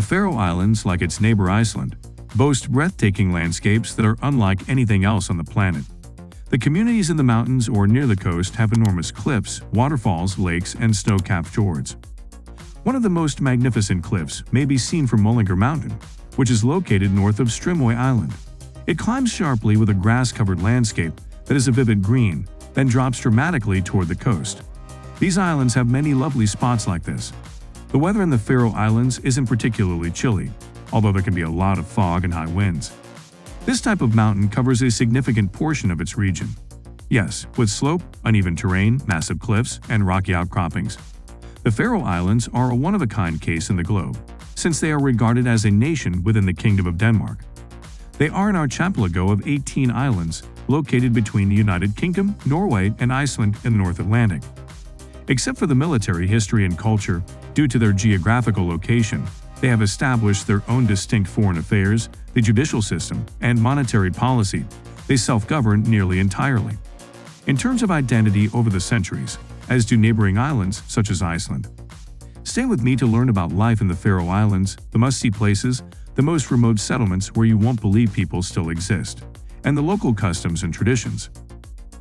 The Faroe Islands, like its neighbor Iceland, boast breathtaking landscapes that are unlike anything else on the planet. The communities in the mountains or near the coast have enormous cliffs, waterfalls, lakes, and snow-capped fjords. One of the most magnificent cliffs may be seen from Mullingar Mountain, which is located north of Streymoy Island. It climbs sharply with a grass-covered landscape that is a vivid green, then drops dramatically toward the coast. These islands have many lovely spots like this. The weather in the Faroe Islands isn't particularly chilly, although there can be a lot of fog and high winds. This type of mountain covers a significant portion of its region. Yes, with slope, uneven terrain, massive cliffs, and rocky outcroppings. The Faroe Islands are a one-of-a-kind case in the globe, since they are regarded as a nation within the Kingdom of Denmark. They are an archipelago of 18 islands located between the United Kingdom, Norway, and Iceland in the North Atlantic. Except for the military history and culture, due to their geographical location, they have established their own distinct foreign affairs, the judicial system, and monetary policy. They self-govern nearly entirely. In terms of identity over the centuries, as do neighboring islands such as Iceland. Stay with me to learn about life in the Faroe Islands, the must-see places, the most remote settlements where you won't believe people still exist, and the local customs and traditions.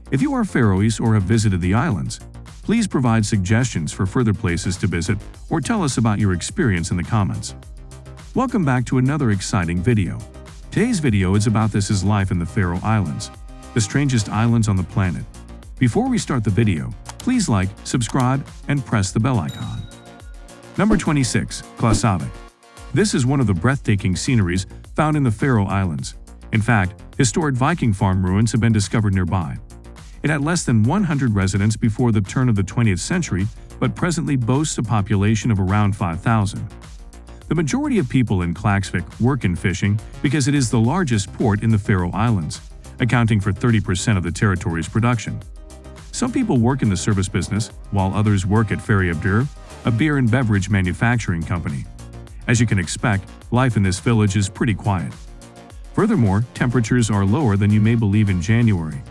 If you are Faroese or have visited the islands, please provide suggestions for further places to visit or tell us about your experience in the comments. Welcome back to another exciting video. Today's video is about This is Life in the Faroe Islands, the strangest islands on the planet. Before we start the video, please like, subscribe, and press the bell icon. Number 26. Klausavik. This is one of the breathtaking sceneries found in the Faroe Islands. In fact, historic Viking farm ruins have been discovered nearby. It had less than 100 residents before the turn of the 20th century, but presently boasts a population of around 5,000. The majority of people in Klaksvik work in fishing because it is the largest port in the Faroe Islands, accounting for 30% of the territory's production. Some people work in the service business, while others work at Ferryabdur, a beer and beverage manufacturing company. As you can expect, life in this village is pretty quiet. Furthermore, temperatures are lower than you may believe in January.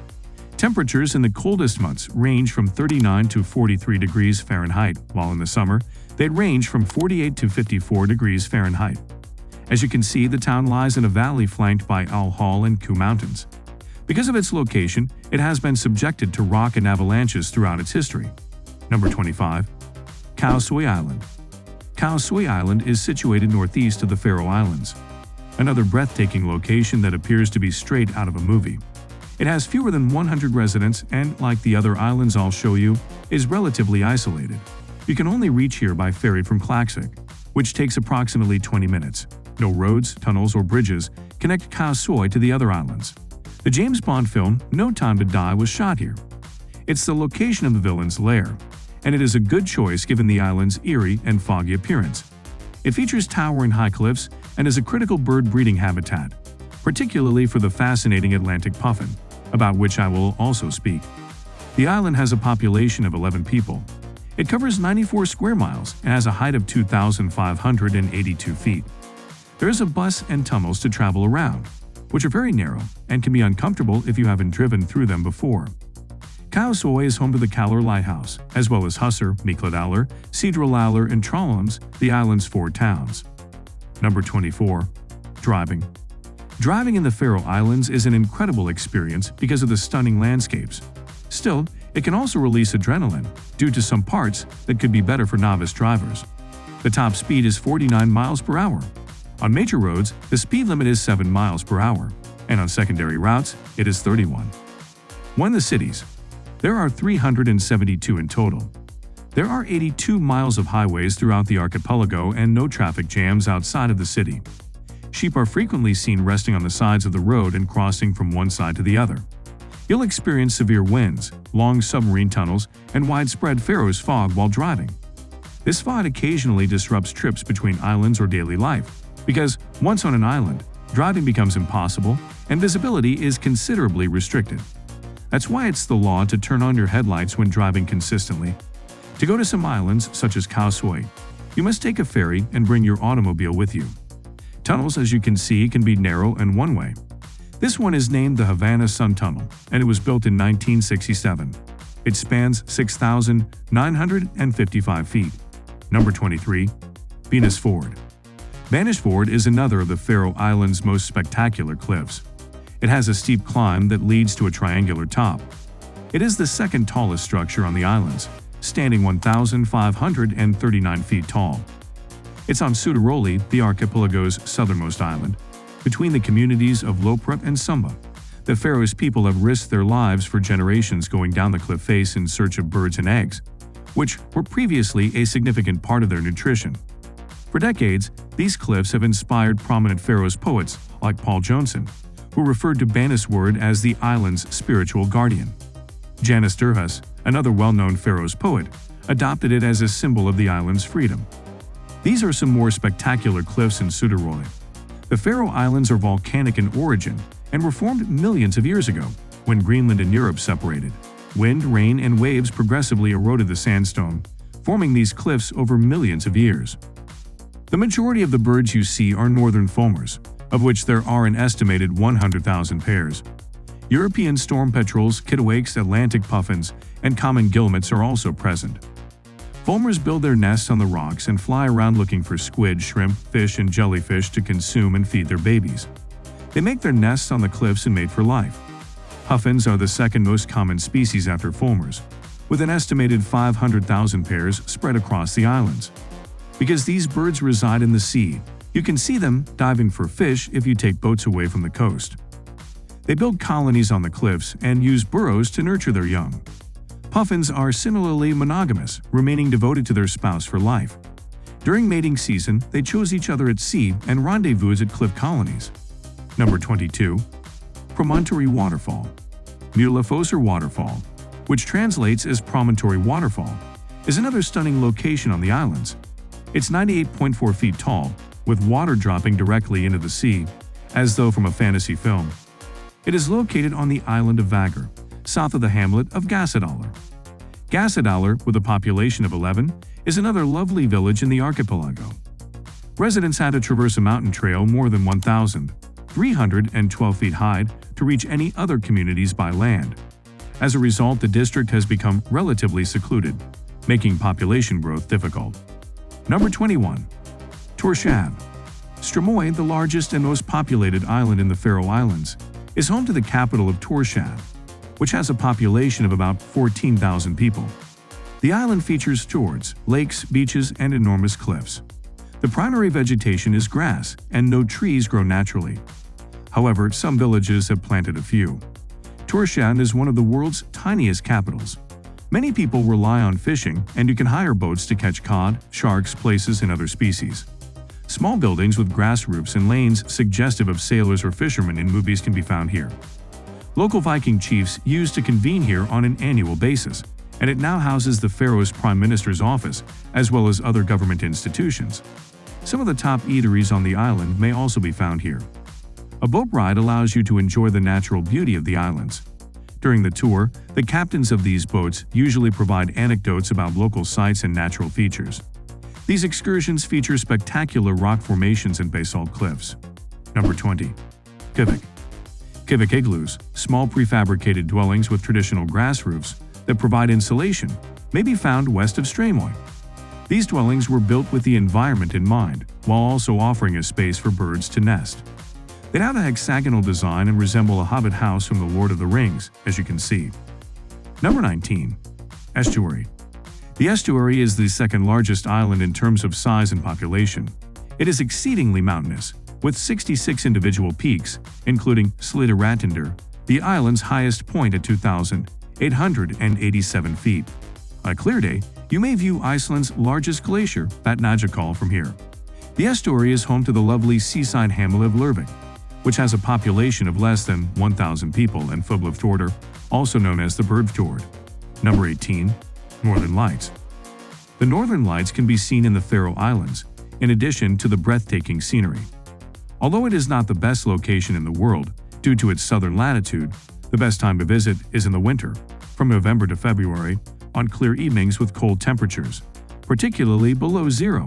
Temperatures in the coldest months range from 39 to 43 degrees Fahrenheit, while in the summer, they range from 48 to 54 degrees Fahrenheit. As you can see, the town lies in a valley flanked by Alhal and Ku mountains. Because of its location, it has been subjected to rock and avalanches throughout its history. Number 25. Streymoy Island. Streymoy Island is situated northeast of the Faroe Islands, another breathtaking location that appears to be straight out of a movie. It has fewer than 100 residents and, like the other islands I'll show you, is relatively isolated. You can only reach here by ferry from Klaksvik, which takes approximately 20 minutes. No roads, tunnels, or bridges connect Streymoy to the other islands. The James Bond film No Time to Die was shot here. It's the location of the villain's lair, and it is a good choice given the island's eerie and foggy appearance. It features towering high cliffs and is a critical bird breeding habitat, particularly for the fascinating Atlantic puffin, about which I will also speak. The island has a population of 11 people. It covers 94 square miles and has a height of 2,582 feet. There is a bus and tunnels to travel around, which are very narrow and can be uncomfortable if you haven't driven through them before. Streymoy is home to the Kallar Lighthouse, as well as Husser, Mikladalur, Sidralalur, and Trollheims, the island's 4 towns. Number 24. Driving. Driving in the Faroe Islands is an incredible experience because of the stunning landscapes. Still, it can also release adrenaline due to some parts that could be better for novice drivers. The top speed is 49 miles per hour. On major roads, the speed limit is 7 miles per hour, and on secondary routes, it is 31. 1. The cities. There are 372 in total. There are 82 miles of highways throughout the archipelago and no traffic jams outside of the city. Sheep are frequently seen resting on the sides of the road and crossing from one side to the other. You'll experience severe winds, long submarine tunnels, and widespread Faroes fog while driving. This fog occasionally disrupts trips between islands or daily life, because once on an island, driving becomes impossible and visibility is considerably restricted. That's why it's the law to turn on your headlights when driving consistently. To go to some islands, such as Streymoy, you must take a ferry and bring your automobile with you. Tunnels, as you can see, can be narrow and one-way. This one is named the Havana Sun Tunnel, and it was built in 1967. It spans 6,955 feet. Number 23. Venus Fjord. Fjord is another of the Faroe Islands' most spectacular cliffs. It has a steep climb that leads to a triangular top. It is the second tallest structure on the islands, standing 1,539 feet tall. It's on Suðuroy, the archipelago's southernmost island, between the communities of Loprut and Sumba. The Faroese people have risked their lives for generations going down the cliff face in search of birds and eggs, which were previously a significant part of their nutrition. For decades, these cliffs have inspired prominent Faroese poets like Paul Johnson, who referred to Bannisword as the island's spiritual guardian. Janus Durhus, another well-known Faroese poet, adopted it as a symbol of the island's freedom. These are some more spectacular cliffs in Suðuroy. The Faroe Islands are volcanic in origin and were formed millions of years ago, when Greenland and Europe separated. Wind, rain, and waves progressively eroded the sandstone, forming these cliffs over millions of years. The majority of the birds you see are northern fulmars, of which there are an estimated 100,000 pairs. European storm petrels, kittiwakes, Atlantic puffins, and common guillemots are also present. Fulmars build their nests on the rocks and fly around looking for squid, shrimp, fish, and jellyfish to consume and feed their babies. They make their nests on the cliffs and mate for life. Puffins are the second most common species after fulmars, with an estimated 500,000 pairs spread across the islands. Because these birds reside in the sea, you can see them diving for fish if you take boats away from the coast. They build colonies on the cliffs and use burrows to nurture their young. Puffins are similarly monogamous, remaining devoted to their spouse for life. During mating season, they choose each other at sea and rendezvous at cliff colonies. Number 22. Promontory Waterfall. Mjølnefosser Waterfall, which translates as Promontory Waterfall, is another stunning location on the islands. It's 98.4 feet tall, with water dropping directly into the sea, as though from a fantasy film. It is located on the island of Vágar, south of the hamlet of Gásadalur. Gásadalur, with a population of 11, is another lovely village in the archipelago. Residents had to traverse a mountain trail more than 1,312 feet high to reach any other communities by land. As a result, the district has become relatively secluded, making population growth difficult. Number 21. Tórshavn. Streymoy, the largest and most populated island in the Faroe Islands, is home to the capital of Tórshavn, which has a population of about 14,000 people. The island features fjords, lakes, beaches, and enormous cliffs. The primary vegetation is grass, and no trees grow naturally. However, some villages have planted a few. Tórshavn is one of the world's tiniest capitals. Many people rely on fishing, and you can hire boats to catch cod, sharks, plaices, and other species. Small buildings with grass roofs and lanes suggestive of sailors or fishermen in movies can be found here. Local Viking chiefs used to convene here on an annual basis, and it now houses the Faroese Prime Minister's office, as well as other government institutions. Some of the top eateries on the island may also be found here. A boat ride allows you to enjoy the natural beauty of the islands. During the tour, the captains of these boats usually provide anecdotes about local sights and natural features. These excursions feature spectacular rock formations and basalt cliffs. Number 20. Kivik. Kivik igloos, small prefabricated dwellings with traditional grass roofs that provide insulation, may be found west of Streymoy. These dwellings were built with the environment in mind, while also offering a space for birds to nest. They have a hexagonal design and resemble a hobbit house from The Lord of the Rings, as you can see. Number 19. Estuary. The estuary is the second largest island in terms of size and population. It is exceedingly mountainous, with 66 individual peaks, including Slidaratindur, the island's highest point at 2,887 feet. On a clear day, you may view Iceland's largest glacier, Vatnajökull, from here. The estuary is home to the lovely seaside hamlet of Lervik, which has a population of less than 1,000 people, and Fuglafjordur, also known as the Bird Fjord. Number 18. Northern Lights. The Northern Lights can be seen in the Faroe Islands, in addition to the breathtaking scenery. Although it is not the best location in the world, due to its southern latitude, the best time to visit is in the winter, from November to February, on clear evenings with cold temperatures, particularly below zero.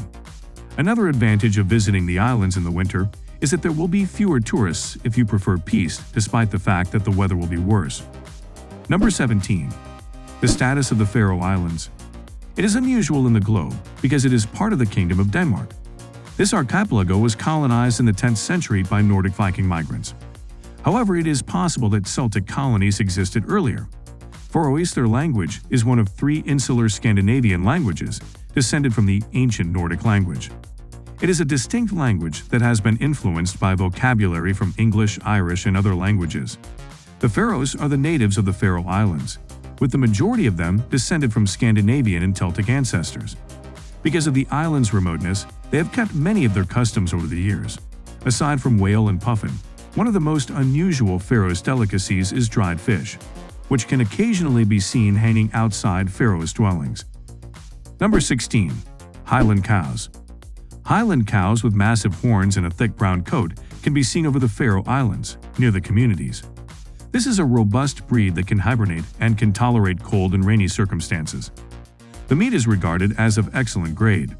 Another advantage of visiting the islands in the winter is that there will be fewer tourists if you prefer peace, despite the fact that the weather will be worse. Number 17. The status of the Faroe Islands. It is unusual in the globe because it is part of the Kingdom of Denmark. This archipelago was colonized in the 10th century by Nordic Viking migrants. However, it is possible that Celtic colonies existed earlier. Faroe Island language is one of 3 insular Scandinavian languages descended from the ancient Nordic language. It is a distinct language that has been influenced by vocabulary from English, Irish, and other languages. The Faroes are the natives of the Faroe Islands, with the majority of them descended from Scandinavian and Celtic ancestors. Because of the island's remoteness, they have kept many of their customs over the years. Aside from whale and puffin, one of the most unusual Faroes delicacies is dried fish, which can occasionally be seen hanging outside Faroes dwellings. Number 16. Highland cows. Highland cows with massive horns and a thick brown coat can be seen over the Faroe Islands, near the communities. This is a robust breed that can hibernate and can tolerate cold and rainy circumstances. The meat is regarded as of excellent grade.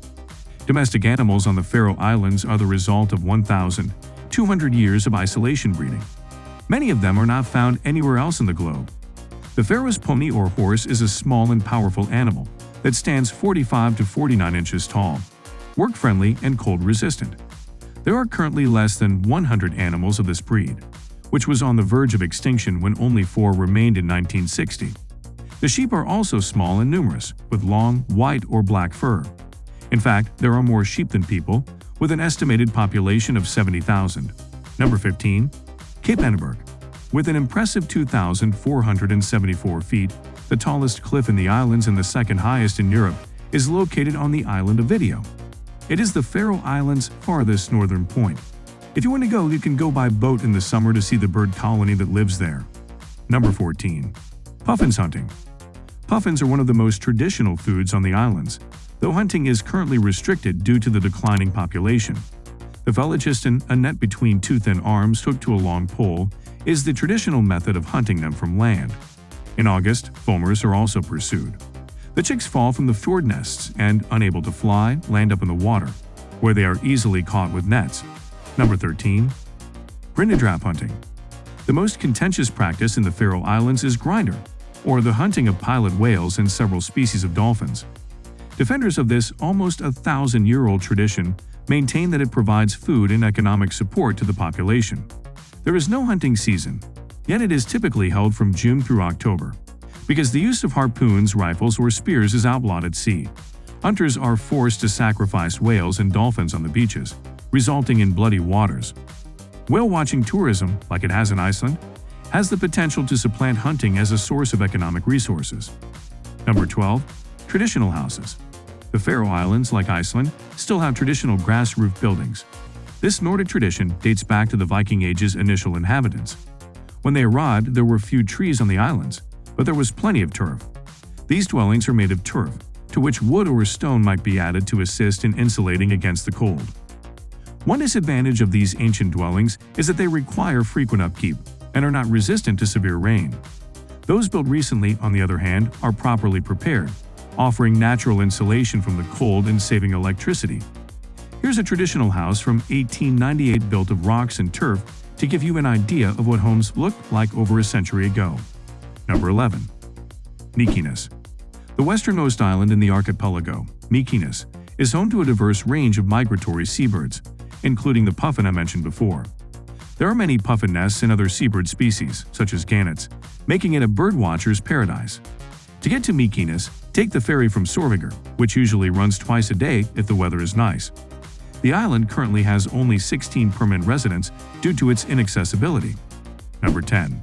Domestic animals on the Faroe Islands are the result of 1,200 years of isolation breeding. Many of them are not found anywhere else in the globe. The Faroes pony or horse is a small and powerful animal that stands 45 to 49 inches tall, work-friendly and cold-resistant. There are currently less than 100 animals of this breed, which was on the verge of extinction when only 4 remained in 1960. The sheep are also small and numerous, with long, white or black fur. In fact, there are more sheep than people, with an estimated population of 70,000. Number 15. Cape Henneberg. With an impressive 2,474 feet, the tallest cliff in the islands and the second highest in Europe is located on the island of Video. It is the Faroe Islands' farthest northern point. If you want to go, you can go by boat in the summer to see the bird colony that lives there. Number 14. Puffins hunting. Puffins are one of the most traditional foods on the islands, though hunting is currently restricted due to the declining population. The felichiston, a net between 2 thin arms hooked to a long pole, is the traditional method of hunting them from land. In August, fulmars are also pursued. The chicks fall from the fjord nests and, unable to fly, land up in the water, where they are easily caught with nets. Number 13. Grindadrap hunting. The most contentious practice in the Faroe Islands is grinder, or the hunting of pilot whales and several species of dolphins. Defenders of this almost 1,000-year-old tradition maintain that it provides food and economic support to the population. There is no hunting season, yet it is typically held from June through October. Because the use of harpoons, rifles, or spears is outlawed at sea, hunters are forced to sacrifice whales and dolphins on the beaches, resulting in bloody waters. Whale-watching tourism, like it has in Iceland, has the potential to supplant hunting as a source of economic resources. Number 12. Traditional houses. The Faroe Islands, like Iceland, still have traditional grass roof buildings. This Nordic tradition dates back to the Viking Age's initial inhabitants. When they arrived, there were few trees on the islands, but there was plenty of turf. These dwellings are made of turf, to which wood or stone might be added to assist in insulating against the cold. One disadvantage of these ancient dwellings is that they require frequent upkeep and are not resistant to severe rain. Those built recently, on the other hand, are properly prepared, offering natural insulation from the cold and saving electricity. Here's a traditional house from 1898 built of rocks and turf to give you an idea of what homes looked like over a century ago. Number 11. Mykines. The westernmost island in the archipelago, Mykines, is home to a diverse range of migratory seabirds, including the puffin I mentioned before. There are many puffin nests and other seabird species, such as gannets, making it a birdwatcher's paradise. To get to Mykines, take the ferry from Stavanger, which usually runs twice a day if the weather is nice. The island currently has only 16 permanent residents due to its inaccessibility. Number 10.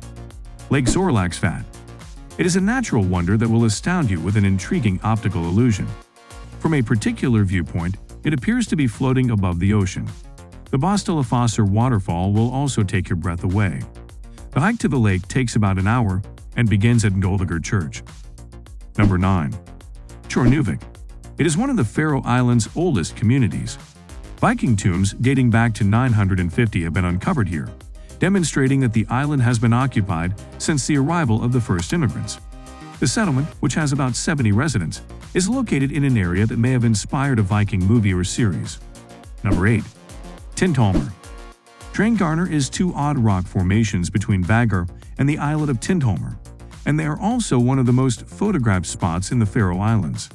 Lake Zorlagsvatn. It is a natural wonder that will astound you with an intriguing optical illusion. From a particular viewpoint, it appears to be floating above the ocean. The Bostelafosser waterfall will also take your breath away. The hike to the lake takes about an hour and begins at Goldager Church. Number 9. Tjornuvik. It is one of the Faroe Islands' oldest communities. Viking tombs dating back to 950 have been uncovered here, demonstrating that the island has been occupied since the arrival of the first immigrants. The settlement, which has about 70 residents, is located in an area that may have inspired a Viking movie or series. Number 8. Tindhólmur. Drangarnir is 2 odd rock formations between Vágar and the islet of Tindhólmur, and they are also one of the most photographed spots in the Faroe Islands.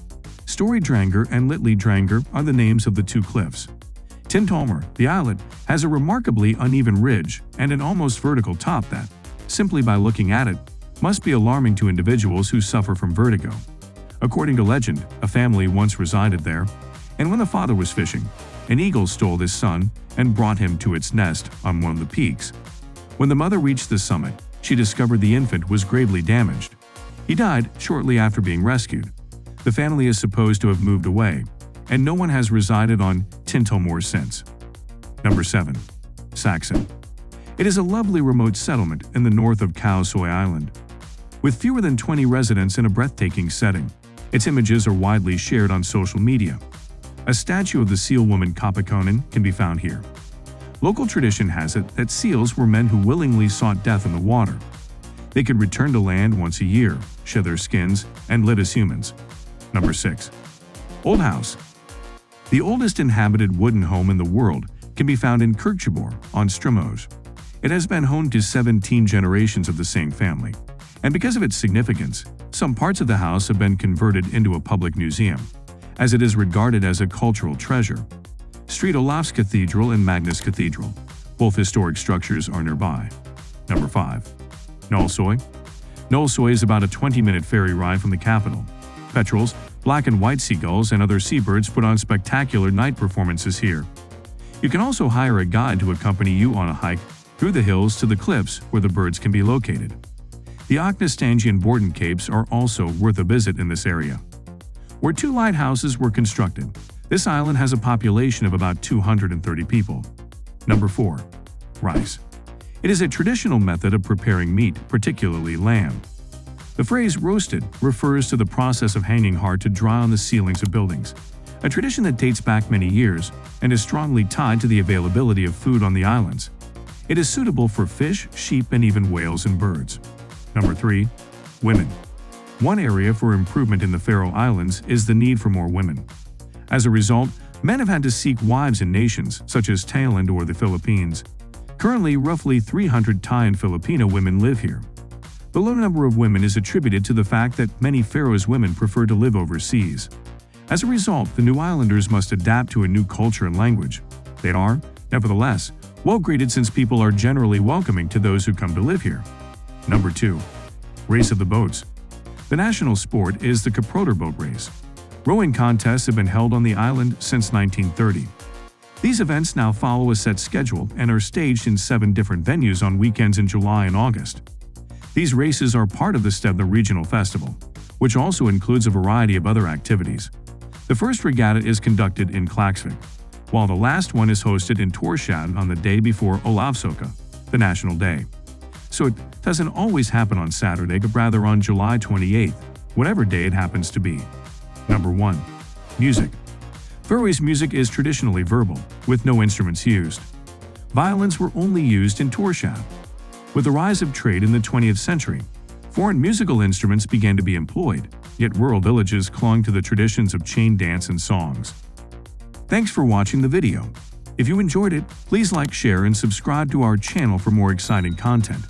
Stori Drangar and Litli Drangar are the names of the 2 cliffs. Tintolmer, the islet, has a remarkably uneven ridge and an almost vertical top that, simply by looking at it, must be alarming to individuals who suffer from vertigo. According to legend, a family once resided there, and when the father was fishing, an eagle stole his son and brought him to its nest on one of the peaks. When the mother reached the summit, she discovered the infant was gravely damaged. He died shortly after being rescued. The family is supposed to have moved away, and no one has resided on Tintolmer since. Number 7. Saxon. It is a lovely remote settlement in the north of Streymoy Island. With fewer than 20 residents in a breathtaking setting, its images are widely shared on social media. A statue of the seal woman Kappakonen can be found here. Local tradition has it that seals were men who willingly sought death in the water. They could return to land once a year, shed their skins, and live as humans. Number 6. Old House. The oldest inhabited wooden home in the world can be found in Kirkjubor on Streymoy. It has been home to 17 generations of the same family, and because of its significance, some parts of the house have been converted into a public museum, as it is regarded as a cultural treasure. St. Olaf's Cathedral and Magnus Cathedral, both historic structures, are nearby. Number 5. Nolsoy. Nolsoy is about a 20-minute ferry ride from the capital. Petrels, black and white seagulls, and other seabirds put on spectacular night performances here. You can also hire a guide to accompany you on a hike through the hills to the cliffs where the birds can be located. The Ocnastangi and Borden Capes are also worth a visit in this area. Where 2 lighthouses were constructed, this island has a population of about 230 people. Number 4. Rice. It is a traditional method of preparing meat, particularly lamb. The phrase roasted refers to the process of hanging hard to dry on the ceilings of buildings, a tradition that dates back many years and is strongly tied to the availability of food on the islands. It is suitable for fish, sheep, and even whales and birds. Number 3. Women. One area for improvement in the Faroe Islands is the need for more women. As a result, men have had to seek wives in nations such as Thailand or the Philippines. Currently, roughly 300 Thai and Filipino women live here. The low number of women is attributed to the fact that many Faroese women prefer to live overseas. As a result, the new islanders must adapt to a new culture and language. They are, nevertheless, well greeted since people are generally welcoming to those who come to live here. Number 2. Race of the Boats. The national sport is the Kaproder boat race. Rowing contests have been held on the island since 1930. These events now follow a set schedule and are staged in 7 different venues on weekends in July and August. These races are part of the Stevna Regional Festival, which also includes a variety of other activities. The first regatta is conducted in Klaksvik, while the last one is hosted in Torshad on the day before Olavsoka, the national day. So it doesn't always happen on Saturday, but rather on July 28th, whatever day it happens to be. Number 1. Music. Faroese music is traditionally verbal, with no instruments used. Violins were only used in Torshad. With the rise of trade in the 20th century, foreign musical instruments began to be employed, yet rural villages clung to the traditions of chain dance and songs. Thanks for watching the video. If you enjoyed it, please like, share, and subscribe to our channel for more exciting content.